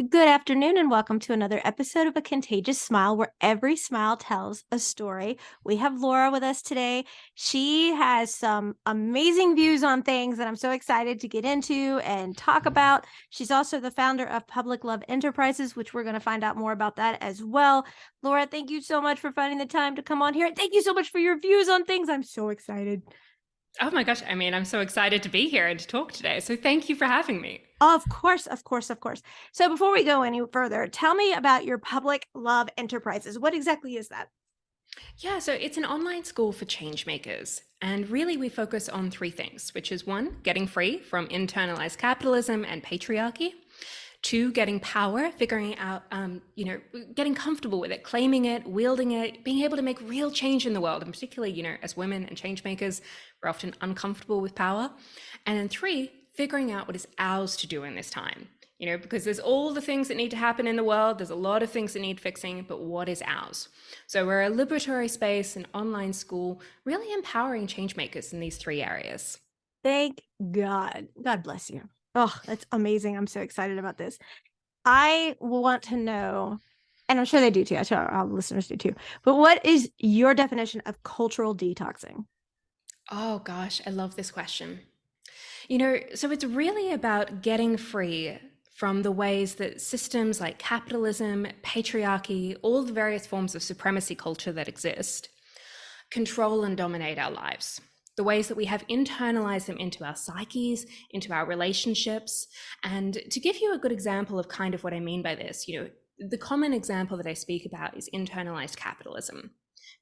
Good afternoon, and welcome to another episode of A Contagious Smile, where every smile tells a story. We have Laura with us today. She has some amazing views on things that I'm so excited to get into and talk about. She's also the founder of Public Love Enterprises, which we're going to find out more about that as well. Laura, thank you so much for finding the time to come on here. Thank you so much for your views on things. I'm so excited. Oh my gosh, I'm so excited to be here and to talk today. So thank you for having me. Of course, of course, of course. So before we go any further, tell me about your Public Love Enterprises. What exactly is that? Yeah, so it's an online school for change makers. And really, we focus on three things, which is one, getting free from internalized capitalism and patriarchy. Two, getting power, figuring out, getting comfortable with it, claiming it, wielding it, being able to make real change in the world. And particularly, as women and change makers, we're often uncomfortable with power. And then three, figuring out what is ours to do in this time. Because there's all the things that need to happen in the world. There's a lot of things that need fixing, but what is ours? So we're a liberatory space, an online school, really empowering change makers in these three areas. Thank God. God bless you. Oh, that's amazing. I'm so excited about this. I want to know, and I'm sure they do too. I'm sure our listeners do too. But what is your definition of cultural detoxing? Oh gosh, I love this question. So it's really about getting free from the ways that systems like capitalism, patriarchy, all the various forms of supremacy culture that exist, control and dominate our lives. The ways that we have internalized them into our psyches, into our relationships. And to give you a good example of kind of what I mean by this, the common example that I speak about is internalized capitalism,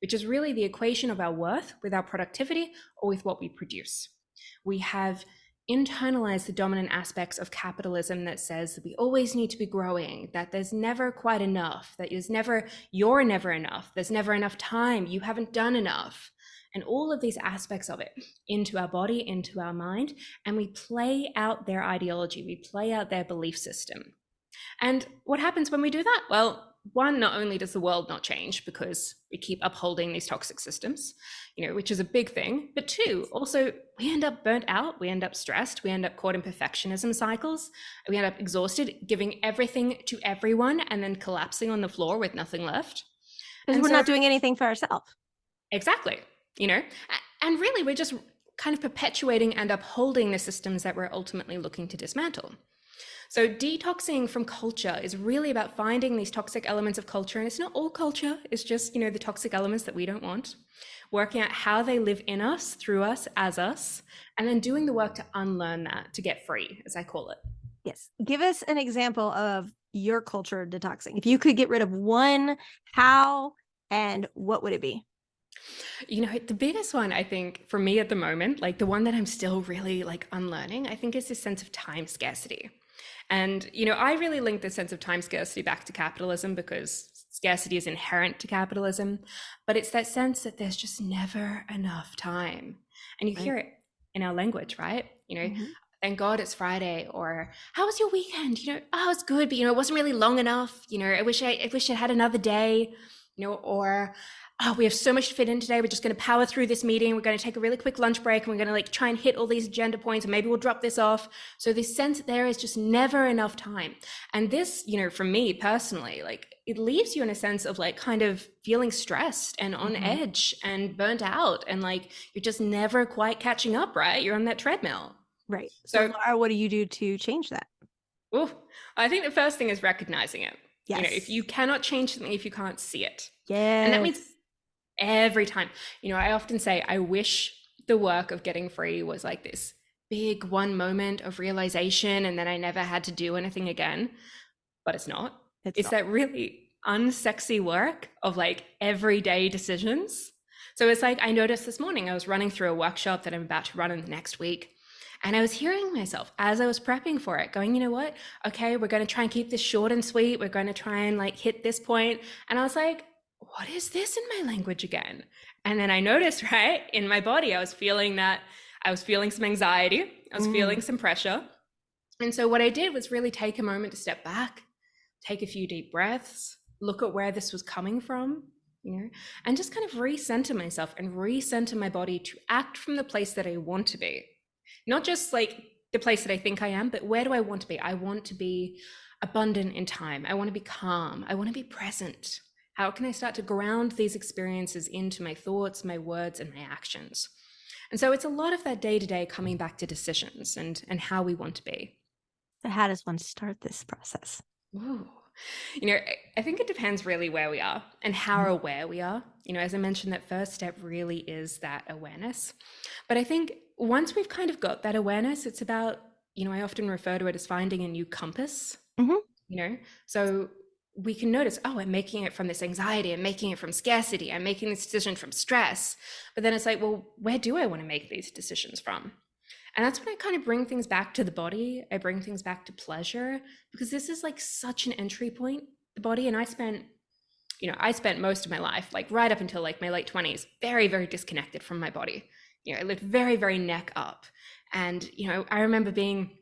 which is really the equation of our worth with our productivity or with what we produce. We have internalize the dominant aspects of capitalism that says that we always need to be growing, that there's never quite enough, that you're never enough, there's never enough time, you haven't done enough, and all of these aspects of it into our body, into our mind, and we play out their ideology, we play out their belief system. And what happens when we do that? Well, one, not only does the world not change because we keep upholding these toxic systems, which is a big thing, but two, also we end up burnt out, we end up stressed, we end up caught in perfectionism cycles, we end up exhausted, giving everything to everyone and then collapsing on the floor with nothing left. Because we're not doing anything for ourselves. Exactly, and really we're just kind of perpetuating and upholding the systems that we're ultimately looking to dismantle. So detoxing from culture is really about finding these toxic elements of culture. And it's not all culture, it's just, the toxic elements that we don't want, working out how they live in us, through us, as us, and then doing the work to unlearn that, to get free, as I call it. Yes. Give us an example of your culture detoxing. If you could get rid of one, how and what would it be? The biggest one, I think, for me at the moment, like the one that I'm still really unlearning, I think is this sense of time scarcity. And, I really link the sense of time scarcity back to capitalism because scarcity is inherent to capitalism, but it's that sense that there's just never enough time. And you hear it in our language, right? Thank God it's Friday, or how was your weekend? Oh, it's good, but it wasn't really long enough. I wish I had another day, or oh, we have so much to fit in today. We're just going to power through this meeting. We're going to take a really quick lunch break and we're going to try and hit all these agenda points and maybe we'll drop this off. So this sense that there is just never enough time. And this, for me personally, it leaves you in a sense of kind of feeling stressed and on edge and burnt out. And you're just never quite catching up, right? You're on that treadmill. Right. So Laura, what do you do to change that? Well, I think the first thing is recognizing it. Yes. If you cannot change something, if you can't see it. Yeah. And that means every time, I often say, I wish the work of getting free was like this big one moment of realization and then I never had to do anything again, but it's not. It's that really unsexy work of everyday decisions. So it's I noticed this morning, I was running through a workshop that I'm about to run in the next week. And I was hearing myself as I was prepping for it going, you know what? Okay, we're going to try and keep this short and sweet. We're going to try and hit this point. And I was like, what is this in my language again? And then I noticed, right, in my body, I was feeling some anxiety. I was feeling some pressure. And so what I did was really take a moment to step back, take a few deep breaths, look at where this was coming from, and just kind of recenter myself and recenter my body to act from the place that I want to be. Not just the place that I think I am, but where do I want to be? I want to be abundant in time. I want to be calm. I want to be present. How can I start to ground these experiences into my thoughts, my words, and my actions? And so it's a lot of that day to day coming back to decisions and how we want to be. So how does one start this process? Ooh. I think it depends really where we are and how Mhm. aware we are. As I mentioned, that first step really is that awareness. But I think once we've kind of got that awareness, it's about, I often refer to it as finding a new compass, Mhm. so we can notice, oh, I'm making it from this anxiety, I'm making it from scarcity, I'm making this decision from stress. But then it's like, well, where do I want to make these decisions from? And that's when I kind of bring things back to the body. I bring things back to pleasure, because this is like such an entry point, the body. And I spent most of my life, like right up until like my late 20s, very, very disconnected from my body. I lived very, very neck up. And, I remember being,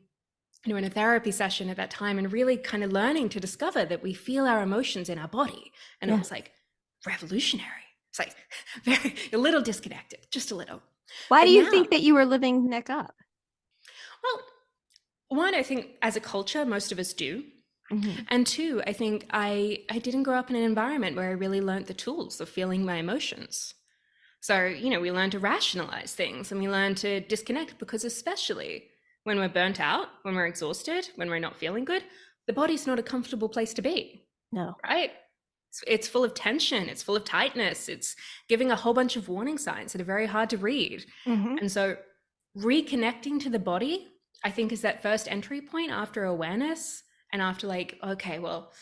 in a therapy session at that time and really kind of learning to discover that we feel our emotions in our body. And it Yeah. was like revolutionary. It's like very, a little disconnected, just a little. Why But do you now, think that you were living neck up? well, one, I think as a culture, most of us do. Mhm. And two, I think I didn't grow up in an environment where I really learned the tools of feeling my emotions. So, we learn to rationalize things and we learn to disconnect, because especially when we're burnt out, when we're exhausted, when we're not feeling good, the body's not a comfortable place to be, No. right? It's full of tension, it's full of tightness, it's giving a whole bunch of warning signs that are very hard to read. Mhm. And so reconnecting to the body, I think, is that first entry point after awareness and after like, okay, well,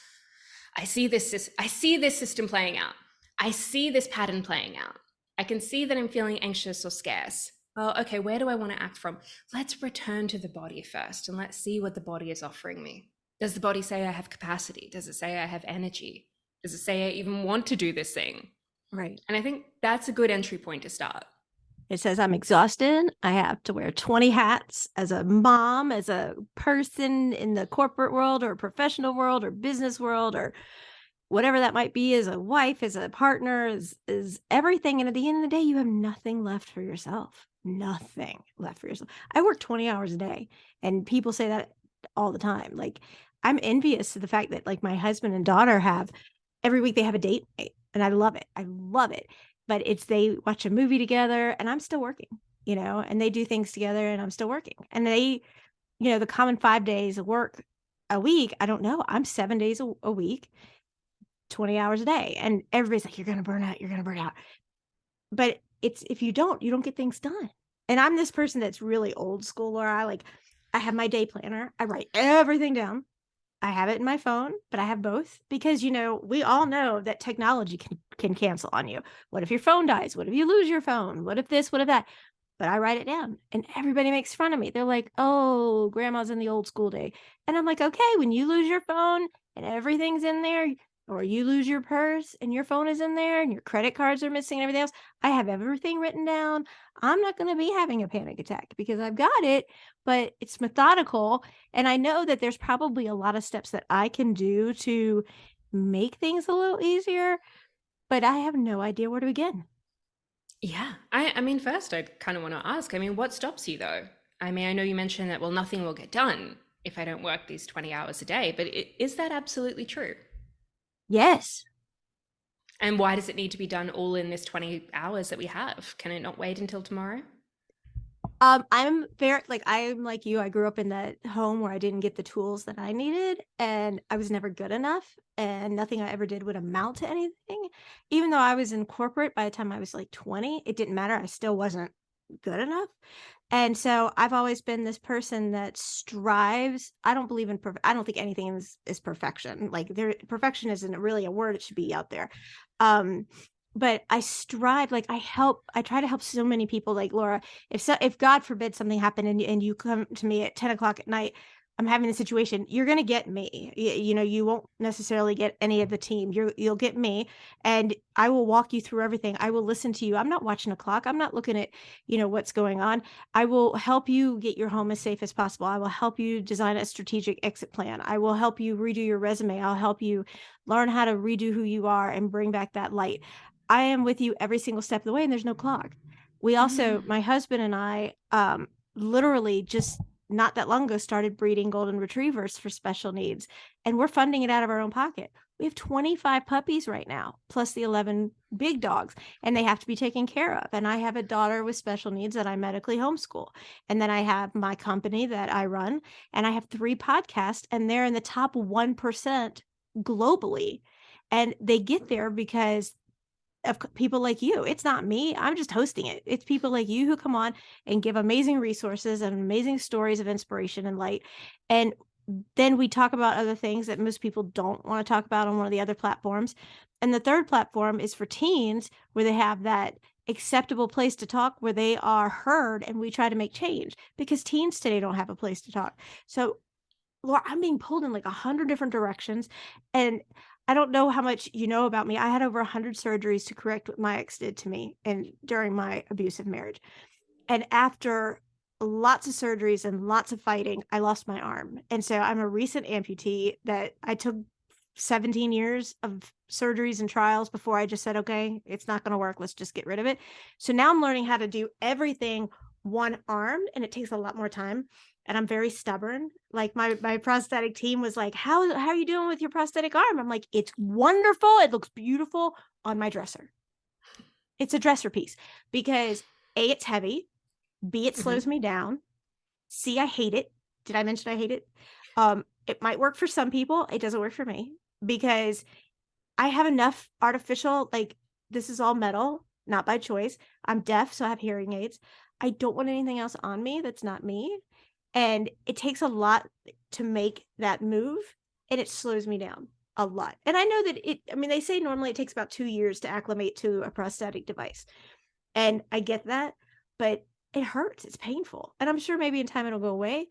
I see this system playing out. I see this pattern playing out. I can see that I'm feeling anxious or scarce. Well, okay, where do I want to act from? Let's return to the body first and let's see what the body is offering me. Does the body say I have capacity? Does it say I have energy? Does it say I even want to do this thing? Right. And I think that's a good entry point to start. It says I'm exhausted. I have to wear 20 hats as a mom, as a person in the corporate world or professional world or business world or whatever that might be, as a wife, as a partner, is everything. And at the end of the day, you have nothing left for yourself. Nothing left for yourself. I work 20 hours a day, and people say that all the time. Like, I'm envious of the fact that like my husband and daughter have every week they have a date night, and I love it. I love it. But it's they watch a movie together and I'm still working, and they do things together and I'm still working. And they, the common 5 days of work a week, I don't know. I'm 7 days a week, 20 hours a day. And everybody's like, you're going to burn out. You're going to burn out. But it's, if you don't get things done. And I'm this person that's really old school, Laura. I have my day planner. I write everything down. I have it in my phone, but I have both because, we all know that technology can cancel on you. What if your phone dies? What if you lose your phone? What if this? What if that? But I write it down and everybody makes fun of me. They're like, oh, grandma's in the old school day. And I'm like, okay, when you lose your phone and everything's in there, or you lose your purse and your phone is in there and your credit cards are missing and everything else, I have everything written down. I'm not going to be having a panic attack because I've got it, but it's methodical. And I know that there's probably a lot of steps that I can do to make things a little easier, but I have no idea where to begin. Yeah. I mean, first, I kind of want to ask, what stops you though? I know you mentioned that, well, nothing will get done if I don't work these 20 hours a day, but is that absolutely true? Yes. And why does it need to be done all in this 20 hours that we have? Can it not wait until tomorrow? I'm like you. I grew up in that home where I didn't get the tools that I needed and I was never good enough and nothing I ever did would amount to anything. Even though I was in corporate by the time I was like 20, it didn't matter. I still wasn't good enough. And so I've always been this person that strives. I don't believe in I don't think anything is perfection. Like perfection isn't really a word. It should be out there. Um, but I strive, like I try to help so many people. Like Laura, if God forbid something happened and you come to me at 10 o'clock at night, I'm having a situation, you're going to get me. You won't necessarily get any of the team. You'll get me and I will walk you through everything. I will listen to you. I'm not watching a clock. I'm not looking at, what's going on. I will help you get your home as safe as possible. I will help you design a strategic exit plan. I will help you redo your resume. I'll help you learn how to redo who you are and bring back that light. I am with you every single step of the way, and there's no clock. We also, Mm. my husband and I, literally just not that long ago started breeding golden retrievers for special needs, and we're funding it out of our own pocket. We have 25 puppies right now, plus the 11 big dogs, and they have to be taken care of. And I have a daughter with special needs that I medically homeschool. And then I have my company that I run, and I have 3 podcasts, and they're in the top 1% globally. And they get there because of people like you. It's not me. I'm just hosting it. It's people like you who come on and give amazing resources and amazing stories of inspiration and light. And then we talk about other things that most people don't want to talk about on one of the other platforms. And the third platform is for teens, where they have that acceptable place to talk, where they are heard, and we try to make change because teens today don't have a place to talk. So, Laura, I'm being pulled in like 100 different directions. And I don't know how much you know about me. I had over 100 surgeries to correct what my ex did to me and during my abusive marriage. And after lots of surgeries and lots of fighting, I lost my arm. And so I'm a recent amputee that I took 17 years of surgeries and trials before I just said, okay, it's not going to work. Let's just get rid of it. So now I'm learning how to do everything one arm, and it takes a lot more time. And I'm very stubborn. Like my prosthetic team was like, how are you doing with your prosthetic arm? I'm like, it's wonderful. It looks beautiful on my dresser. It's a dresser piece because A, it's heavy. B, it slows me down. C, I hate it. Did I mention I hate it? It might work for some people. It doesn't work for me because I have enough artificial, like this is all metal, not by choice. I'm deaf, so I have hearing aids. I don't want anything else on me that's not me. And it takes a lot to make that move, and it slows me down a lot. And I know that they say normally it takes about 2 years to acclimate to a prosthetic device. And I get that, but it hurts. It's painful. And I'm sure maybe in time it'll go away,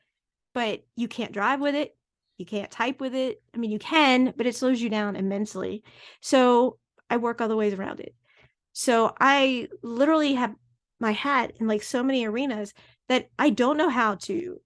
but you can't drive with it. You can't type with it. I mean, you can, but it slows you down immensely. So I work other ways around it. So I literally have my hat in like so many arenas that I don't know how to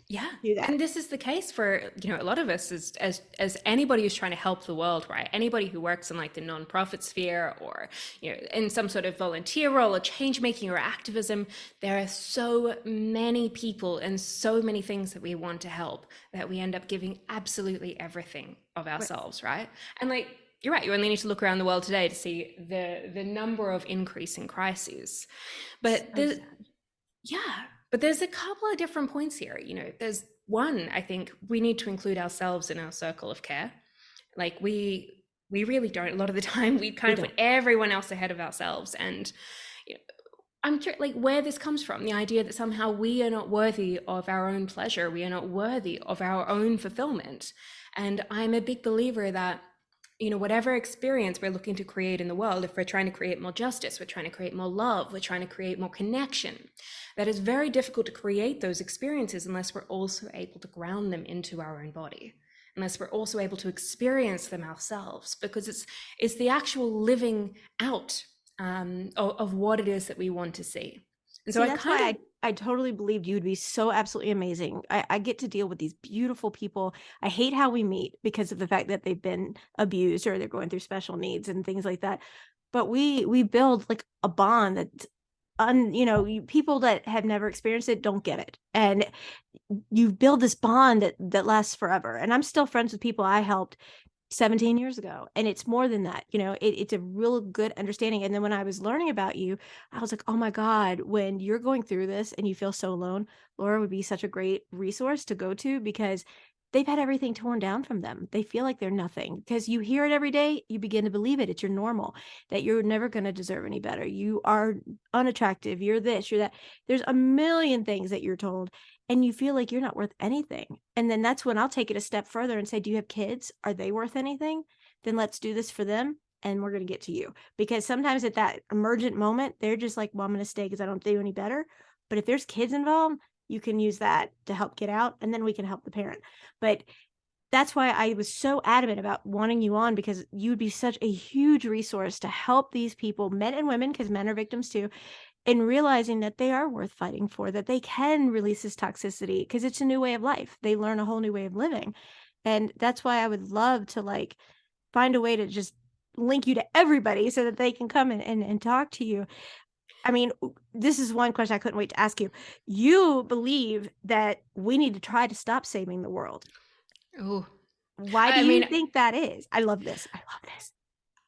Yeah. do that. And this is the case for, a lot of us as anybody who's trying to help the world, right? Anybody who works in like the nonprofit sphere or, in some sort of volunteer role or change making or activism, there are so many people and so many things that we want to help that we end up giving absolutely everything of ourselves, right? And like, you're right, you only need to look around the world today to see the number of increasing crises. But So yeah, but there's a couple of different points here. There's one, I think we need to include ourselves in our circle of care. Like we really don't. A lot of the time, we kind of put everyone else ahead of ourselves. And I'm sure, like, where this comes from, the idea that somehow we are not worthy of our own pleasure, we are not worthy of our own fulfillment. And I'm a big believer that whatever experience we're looking to create in the world, if we're trying to create more justice, we're trying to create more love, we're trying to create more connection, that is very difficult to create those experiences unless we're also able to ground them into our own body, unless we're also able to experience them ourselves, because it's the actual living out of what it is that we want to see. And so that's why I totally believed you would be so absolutely amazing. I get to deal with these beautiful people. I hate how we meet because of the fact that they've been abused or they're going through special needs and things like that. But we build like a bond that people that have never experienced it don't get it. And you build this bond that lasts forever. And I'm still friends with people I helped 17 years ago. And it's more than that, it's a real good understanding. And then when I was learning about you, I was like, oh my God, when you're going through this and you feel so alone, Laura would be such a great resource to go to because they've had everything torn down from them. They feel like they're nothing because you hear it every day. You begin to believe it. It's your normal, that you're never going to deserve any better. You are unattractive. You're this, you're that. There's a million things that you're told and you feel like you're not worth anything. And then that's when I'll take it a step further and say, do you have kids? Are they worth anything? Then let's do this for them. And we're going to get to you. Because sometimes at that emergent moment, they're just like, well, I'm going to stay because I don't do any better. But if there's kids involved, you can use that to help get out. And then we can help the parent. But that's why I was so adamant about wanting you on, because you'd be such a huge resource to help these people, men and women, because men are victims too, and realizing that they are worth fighting for, that they can release this toxicity because it's a new way of life. They learn a whole new way of living. And that's why I would love to like find a way to just link you to everybody so that they can come and talk to you. I mean, this is one question I couldn't wait to ask you. You believe that we need to try to stop saving the world. Oh, Why do I you mean, think that is? I love this. I love this.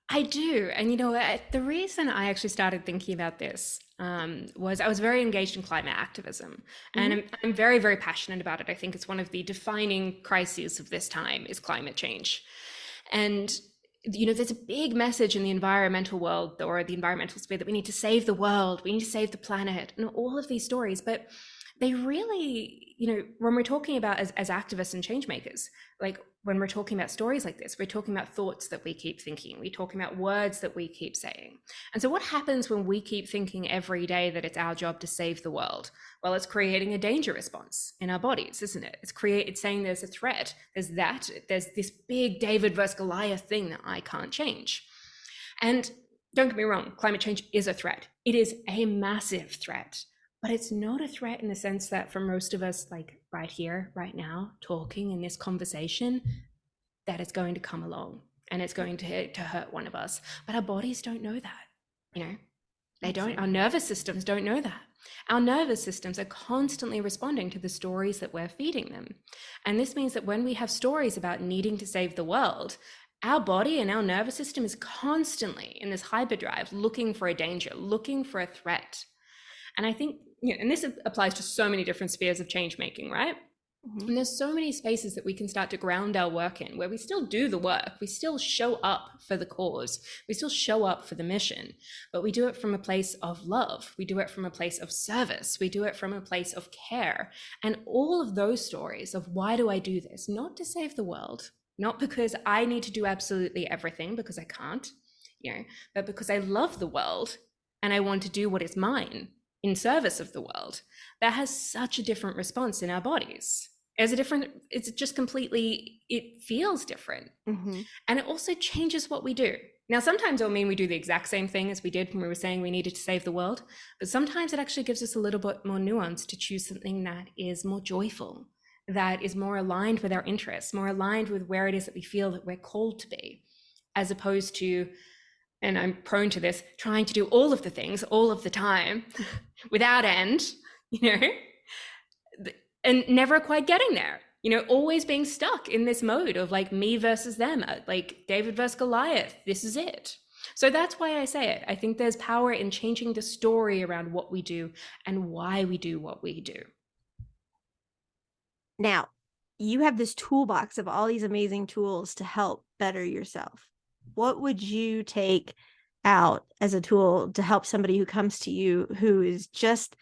I do. And you know, the reason I actually started thinking about this was I was very engaged in climate activism. And Mhm. I'm very, very passionate about it. I think it's one of the defining crises of this time is climate change. And you know, there's a big message in the environmental world or the environmental sphere that we need to save the world, we need to save the planet, and all of these stories. But they really, you know, when we're talking about as activists and change makers, like when we're talking about stories like this, we're talking about thoughts that we keep thinking, we're talking about words that we keep saying. And so what happens when we keep thinking every day that it's our job to save the world? Well, it's creating a danger response in our bodies, isn't it? It's saying there's a threat, there's this big David versus Goliath thing that I can't change. And don't get me wrong, climate change is a threat. It is a massive threat, but it's not a threat in the sense that for most of us, like right here, right now, talking in this conversation, that it's going to come along and it's going to hurt one of us. But our bodies don't know that, you know, they don't, our Absolutely. nervous systems don't know that. Our nervous systems are constantly responding to the stories that we're feeding them. And this means that when we have stories about needing to save the world, our body and our nervous system is constantly in this hyperdrive looking for a danger, looking for a threat. And I think, you know, and this applies to so many different spheres of change making, right? Mhm. And there's so many spaces that we can start to ground our work in where we still do the work, we still show up for the cause, we still show up for the mission, but we do it from a place of love, we do it from a place of service, we do it from a place of care. And all of those stories of why do I do this? Not to save the world, not because I need to do absolutely everything because I can't, you know, but because I love the world and I want to do what is mine in service of the world. That has such a different response in our bodies. It's just completely, it feels different. Mhm. And it also changes what we do. Now, sometimes it'll mean we do the exact same thing as we did when we were saying we needed to save the world, but sometimes it actually gives us a little bit more nuance to choose something that is more joyful, that is more aligned with our interests, more aligned with where it is that we feel that we're called to be, as opposed to, and I'm prone to this, trying to do all of the things all of the time without end, you know, and never quite getting there, you know, always being stuck in this mode of like me versus them, like David versus Goliath, this is it. So that's why I say it. I think there's power in changing the story around what we do and why we do what we do. Now, you have this toolbox of all these amazing tools to help better yourself. What would you take out as a tool to help somebody who comes to you who is just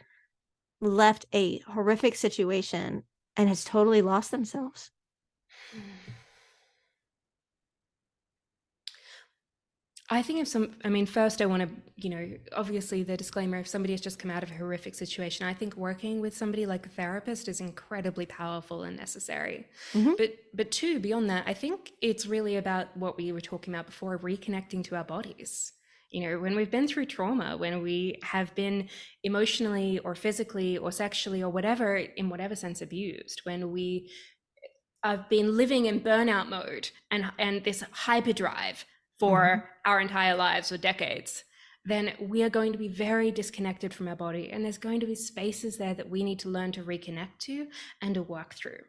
left a horrific situation and has totally lost themselves? I think I mean, first I want to, you know, obviously the disclaimer, if somebody has just come out of a horrific situation, I think working with somebody like a therapist is incredibly powerful and necessary. Mhm. But two, beyond that, I think it's really about what we were talking about before, reconnecting to our bodies. You know, when we've been through trauma, when we have been emotionally or physically or sexually or whatever, in whatever sense abused, when we have been living in burnout mode and this hyperdrive Mhm. for our entire lives or decades, then we are going to be very disconnected from our body. And there's going to be spaces there that we need to learn to reconnect to and to work through.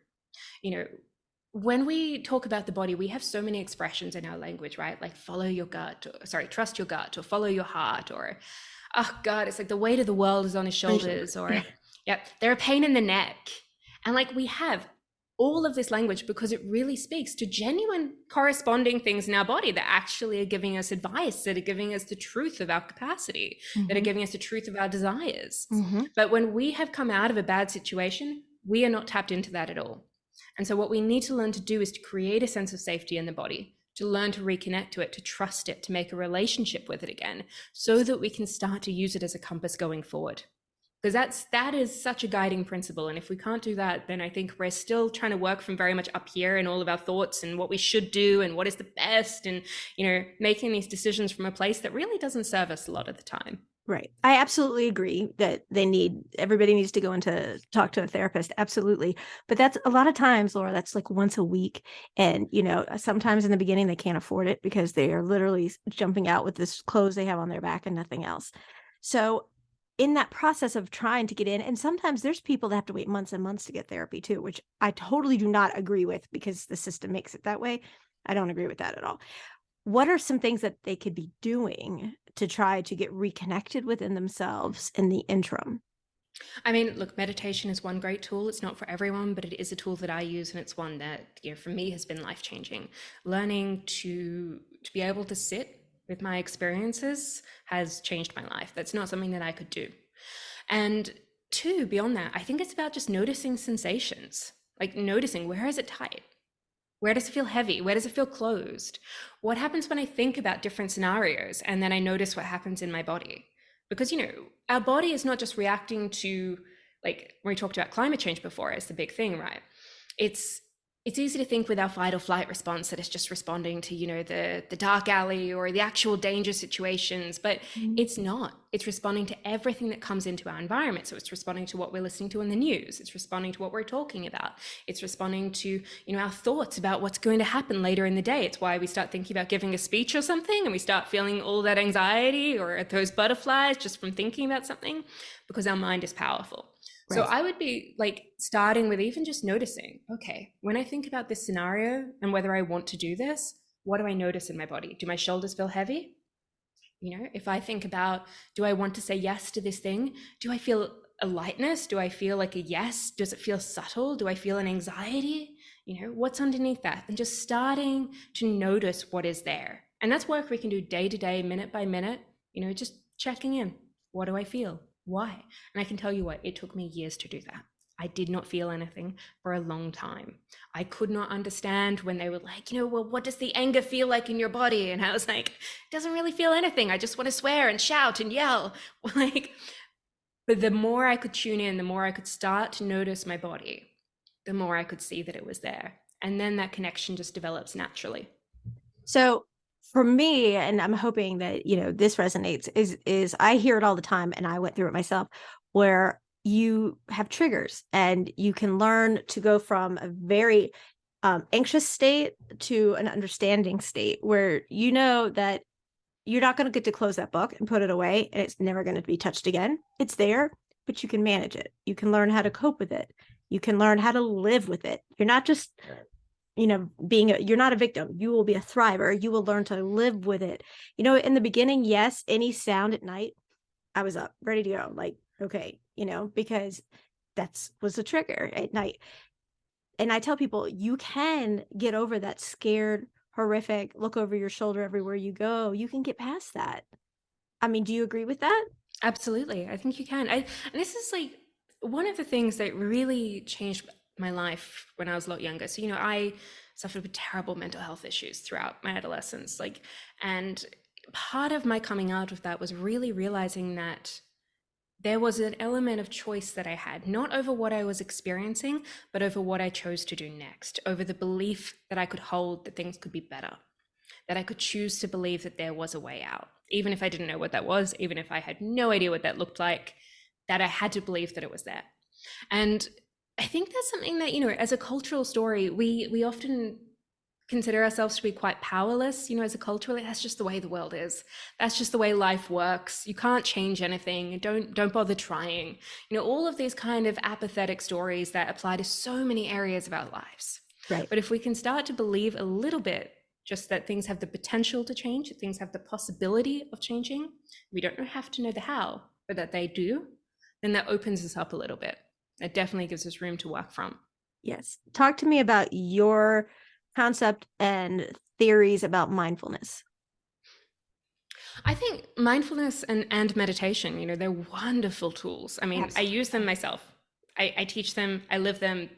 You know, when we talk about the body, we have so many expressions in our language, right? Like follow your gut, or, sorry, trust your gut, or follow your heart, or, oh God, it's like the weight of the world is on his On your shoulder. shoulders, or, yeah, they're a pain in the neck. And like we have all of this language because it really speaks to genuine corresponding things in our body that actually are giving us advice, that are giving us the truth of our capacity, that are Mhm. giving us the truth of our desires. Mhm. But when we have come out of a bad situation, we are not tapped into that at all. And so what we need to learn to do is to create a sense of safety in the body, to learn to reconnect to it, to trust it, to make a relationship with it again, so that we can start to use it as a compass going forward. Because that is such a guiding principle. And if we can't do that, then I think we're still trying to work from very much up here in all of our thoughts and what we should do and what is the best, and, you know, making these decisions from a place that really doesn't serve us a lot of the time. Right. I absolutely agree that everybody needs to go into talk to a therapist. Absolutely. But that's a lot of times, Laura, that's like once a week. And, you know, sometimes in the beginning they can't afford it because they are literally jumping out with this clothes they have on their back and nothing else. So in that process of trying to get in, and sometimes there's people that have to wait months and months to get therapy too, which I totally do not agree with because the system makes it that way. I don't agree with that at all. What are some things that they could be doing to try to get reconnected within themselves in the interim? I mean, look, meditation is one great tool. It's not for everyone, but it is a tool that I use, and it's one that, for me has been life-changing. Learning to be able to sit with my experiences has changed my life. That's not something that I could do. And two, beyond that, I think it's about just noticing sensations, like noticing, where is it tight? Where does it feel heavy? Where does it feel closed? What happens when I think about different scenarios and then I notice what happens in my body? Because, our body is not just reacting to, like, when we talked about climate change before, it's the big thing, right? It's easy to think with our fight or flight response that it's just responding to, the dark alley or the actual danger situations, but it's not. It's responding to everything that comes into our environment. So it's responding to what we're listening to in the news. It's responding to what we're talking about. It's responding to, our thoughts about what's going to happen later in the day. It's why we start thinking about giving a speech or something and we start feeling all that anxiety or those butterflies just from thinking about something, because our mind is powerful. Right. So I would be like starting with even just noticing, okay, when I think about this scenario and whether I want to do this, what do I notice in my body? Do my shoulders feel heavy? If I think about, do I want to say yes to this thing? Do I feel a lightness? Do I feel like a yes? Does it feel subtle? Do I feel an anxiety? What's underneath that? And just starting to notice what is there. And that's work we can do day to day, minute by minute, just checking in. What do I feel? Why? And I can tell you what, it took me years to do that. I did not feel anything for a long time. I could not understand when they were like, well, what does the anger feel like in your body? And I was like, it doesn't really feel anything. I just want to swear and shout and yell. But the more I could tune in, the more I could start to notice my body, the more I could see that it was there. And then that connection just develops naturally. So for me, and I'm hoping that, this resonates, is I hear it all the time, and I went through it myself, where you have triggers and you can learn to go from a very anxious state to an understanding state where that you're not going to get to close that book and put it away and it's never going to be touched again. It's there, but you can manage it. You can learn how to cope with it. You can learn how to live with it. You're not just you're not a victim. You will be a thriver. You will learn to live with it. In the beginning, yes, any sound at night, I was up, ready to go. Like, okay, because was a trigger at night. And I tell people, you can get over that scared, horrific, look over your shoulder everywhere you go. You can get past that. I mean, do you agree with that? Absolutely. I think you can. And this is like one of the things that really changed my life when I was a lot younger. So, I suffered with terrible mental health issues throughout my adolescence. And part of my coming out of that was really realizing that there was an element of choice that I had, not over what I was experiencing, but over what I chose to do next, over the belief that I could hold that things could be better, that I could choose to believe that there was a way out, even if I didn't know what that was, even if I had no idea what that looked like, that I had to believe that it was there. And I think that's something that, as a cultural story, we often consider ourselves to be quite powerless, as a culture. That's just the way the world is. That's just the way life works. You can't change anything. Don't bother trying. All of these kind of apathetic stories that apply to so many areas of our lives. Right. But if we can start to believe a little bit, just that things have the potential to change, that things have the possibility of changing, we don't have to know the how, but that they do, then that opens us up a little bit. It definitely gives us room to work from. Yes. Talk to me about your concept and theories about mindfulness. I think mindfulness and meditation, they're wonderful tools. I mean, Absolutely. I use them myself. I teach them, I live them,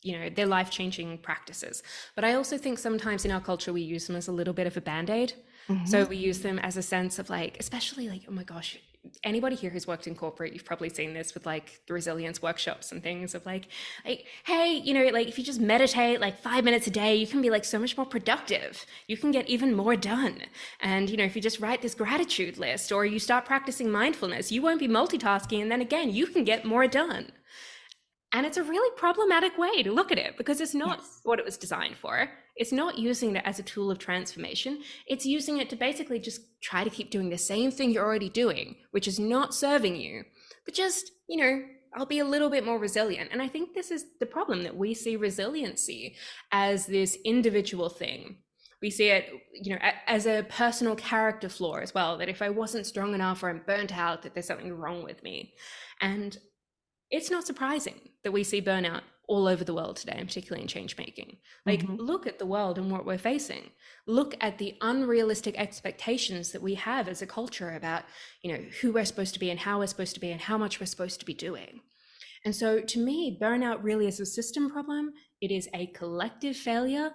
they're life-changing practices. But I also think sometimes in our culture, we use them as a little bit of a band-aid. Mm-hmm. So we use them as a sense of especially oh my gosh, anybody here who's worked in corporate, you've probably seen this with the resilience workshops and things of hey, if you just meditate 5 minutes a day, you can be so much more productive. You can get even more done. And, if you just write this gratitude list or you start practicing mindfulness, you won't be multitasking. And then again, you can get more done. And it's a really problematic way to look at it because it's not what it was designed for. It's not using it as a tool of transformation. It's using it to basically just try to keep doing the same thing you're already doing, which is not serving you. but just, I'll be a little bit more resilient. And I think this is the problem, that we see resiliency as this individual thing. We see it, as a personal character flaw as well, that if I wasn't strong enough or I'm burnt out, that there's something wrong with me. And it's not surprising that we see burnout all over the world today, and particularly in change making. Like, look at the world and what we're facing. Look at the unrealistic expectations that we have as a culture about, who we're supposed to be and how we're supposed to be and how much we're supposed to be doing. And so to me, burnout really is a system problem. It is a collective failure.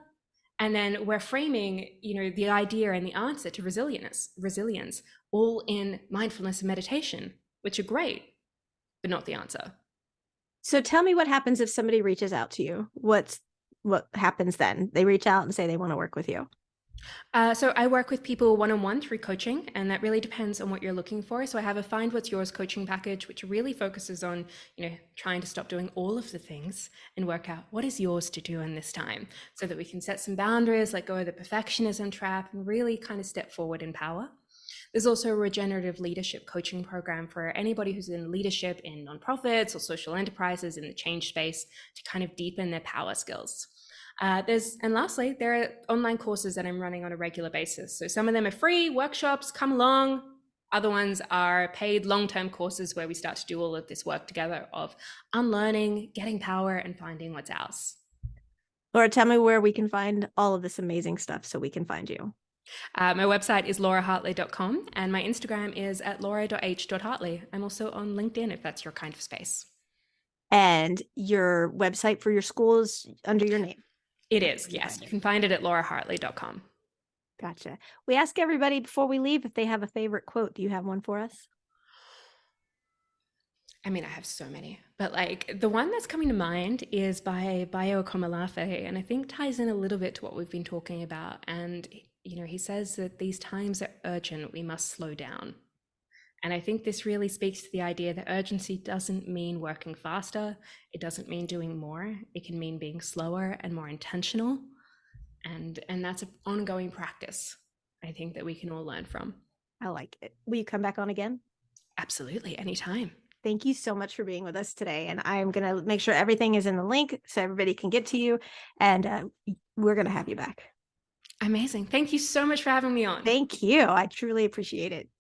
And then we're framing, the idea and the answer to resilience all in mindfulness and meditation, which are great, but not the answer. So tell me what happens if somebody reaches out to you. What happens then? They reach out and say they want to work with you. So I work with people one-on-one through coaching, and that really depends on what you're looking for. So I have a Find What's Yours coaching package, which really focuses on, trying to stop doing all of the things and work out what is yours to do in this time, so that we can set some boundaries, let go of the perfectionism trap, and really kind of step forward in power. There's also a regenerative leadership coaching program for anybody who's in leadership in nonprofits or social enterprises in the change space, to kind of deepen their power skills. And lastly, there are online courses that I'm running on a regular basis. So some of them are free workshops, come along. Other ones are paid long-term courses where we start to do all of this work together of unlearning, getting power, and finding what's ours. Laura, tell me where we can find all of this amazing stuff so we can find you. My website is laurahartley.com, and my Instagram is at laura.h.hartley. I'm also on LinkedIn if that's your kind of space. And your website for your school is under your name? It is, yes. You can find it at laurahartley.com. Gotcha. We ask everybody before we leave if they have a favorite quote. Do you have one for us? I mean, I have so many, but like the one that's coming to mind is by Bayo Komalafe, and I think ties in a little bit to what we've been talking about. And, he says that these times are urgent, we must slow down. And I think this really speaks to the idea that urgency doesn't mean working faster. It doesn't mean doing more. It can mean being slower and more intentional. And that's an ongoing practice, I think, that we can all learn from. I like it. Will you come back on again? Absolutely, anytime. Thank you so much for being with us today. And I'm going to make sure everything is in the link so everybody can get to you. And we're going to have you back. Amazing. Thank you so much for having me on. Thank you. I truly appreciate it.